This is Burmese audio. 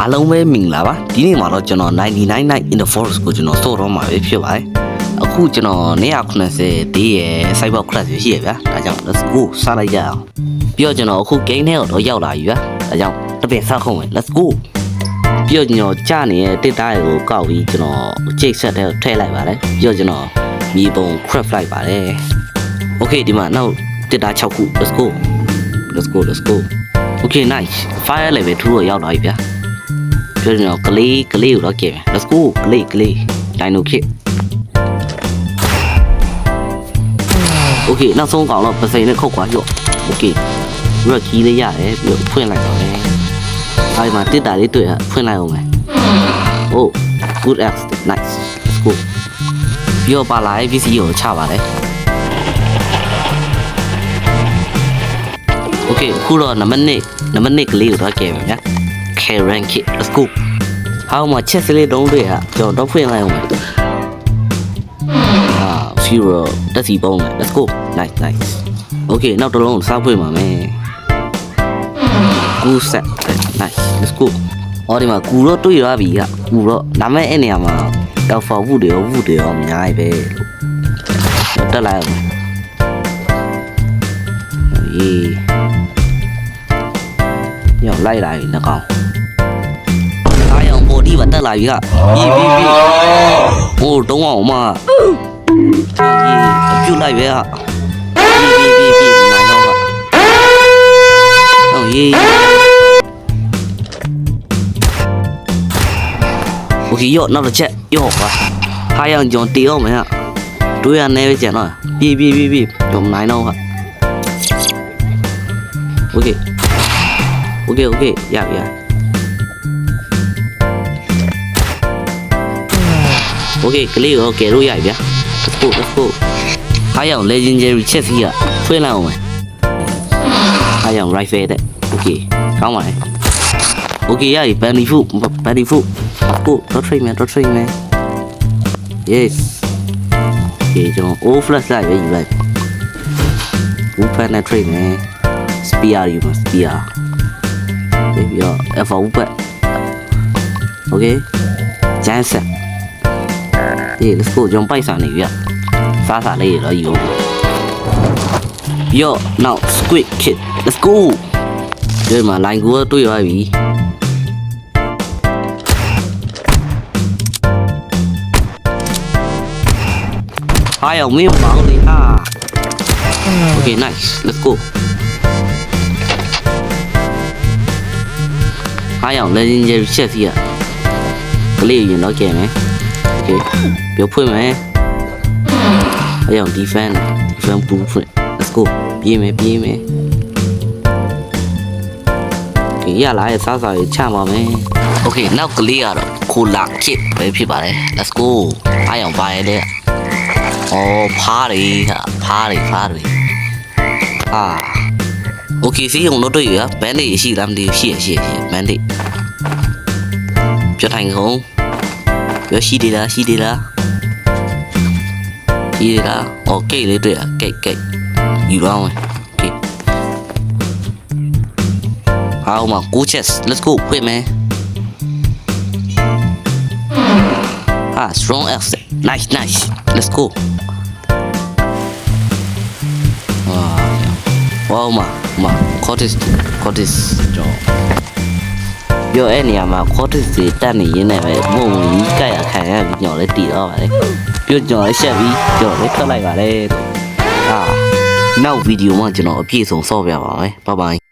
အားလုံးပဲမင်္ဂလာပါဒီနေ့မှာတော့ကျွန်တော်99 night in the forest ကိုကျွန်တော်စောတော့မှာပဲဖြစ်ပါတယ်အခုကျွန်တော်190ဒေးရဲ့ cyber crash ရှိရဗျာဒါကြောင့် let's go စလိုက်ကြအောင်ပြီးတော့ကျွန်တော်အခု game ထဲတော့ရောက်လာပြီဗျာဒါကြောင့်တပည့်ဆောက်ခုံးမယ် let's go ပြီးတော့ကျွန်တော်ကြာနေတဲ့တစ်တားကိုကောက်ပြီးကျွန်တော်ချိတ်ဆက်တဲ့ထည့်လိုက်ပါတယ်ပြီးတော့ကျွန်တော်မြေပုံ craft လိုက်ပါတယ် okay ဒီမှာနောက်တစ်တား6ခု let's go okay nice fire level 2တော့ရောက်လာပြီဗျာပြောကျွန်တော်ကလေးကိုတော့ကြည့်မယ် let's go ကလေး dino kit okay နောက်ဆုံးကောင်တော့ပစိန်နဲ့ခုတ်ခွာရော့ okay ပြီးတော့ကြီးလေးရတယ်ပြီးတော့ဖွင့်လိုက်တော့မယ်အဲဒီမှာတစ်တာလေးတွေ့ဖွင့်လိုက်အောင်မယ် oh good axe nice let's go ပြီးတော့ပါလာရဲ့ပစ္စည်းကိုချပါတယ် okay အခုတော့နံပါတ်1ကလေးကိုတော့ကြည့်မယ်ဗျာ Karen kit let's go ဟောမှာချက်စလေးတုံးတွေဟာကျွန်တော်တော့ဖွင့်လိုက်အောင်မယ်zero တက်စီပုံးမယ် let's go nice okay နောက်တစ်လုံးစားဖွင့်ပါမယ် good set nice let's go အော်ဒီမှာကူတော့တွေ့ရပြီကကူတော့ဒါမဲ့အဲ့နေရာမှာ alpha wood တွေရောအများကြီးပဲတက်လိုက်အောင်ရောက်လိုက်လာပြီနှကောင်အားရောင်ပေါ်ဒီပါတက်လာပြီကပြီးဟိုတုံးအောင်မပြုတ်လိုက်ပဲဟာပြီးနိုင်တော့ဟောရေးโอเคရောနောက်တစ်ချက်ရောပါအားရောင်ကျွန်တေအောင်မယ်ဟာတွေးရနေပဲကျန်တော့ပြီးကျွန်နိုင်တော့ဟာโอเคရပြီโอเคကလေးကိုကယ်လို့ရပြီဗျာ let's go အားရောင် legendary chest ကြီးကဖွင့်လိုက်အောင်မယ်အားရောင် rifle တဲ့ okay ကောင်းပါလေ okay ရပြီ bandy food let's go တော့ train မယ် yes okay ကျွန်တော် all flash လိုက်ပဲယူလိုက် ဘူး penetrate မယ် spear ယူမှာ spearပြီးတော့ alpha wood okay Jansen let's go ကျွန်တော်ပိုက်စားနေပြီစားစားလေးတော့ယူပြီးတော့ now squid kit let's go ဒီမှာ line ကိုတွေ့ရပြီဟာရောမင်းပေါင်းလေokay nice let's go အားရောင် legendary chest ကြီးကလေးရင်တော့ကျန်မယ် okay ပြောဖွင့်မယ်အားရောင် defense blueprint let's go ပြေးမယ် okay ရလာရဲ့စားစားရေးချပါမယ် okay နောက်ကလေးကတော့ cola kit ပဲဖြစ်ပါတယ် let's go အားရောင်ပါရဲ့တဲ့ဖားတွေokay စီးုံတော့တွေ့ရ bandage ရှိလားမသိဘူးရှိ bandage ပြထိုင်ခုံးပြောရှိသေးလားokay လေးတွေ့ရ gate ယူတော့မယ် okay ဟောမှာ go chest let's go ဖွင့်မယ်strong axe nice let's go ဝါမ cottage ကြောပြောအဲ့နေရာမှာ cottage တွေတက်နေရင်းနဲ့ပဲမုံကြီးကြိုက်ရခံရပြီးကျွန်တော်လည်းတည်တော့ပါလေပြောကျွန်တော်လည်းရှက်ပြီးကျွန်တော်လည်းထွက်လိုက်ပါလေနောက်ဗီဒီယိုမှာကျွန်တော်အပြည့်စုံဆော့ပြပါမယ် bye bye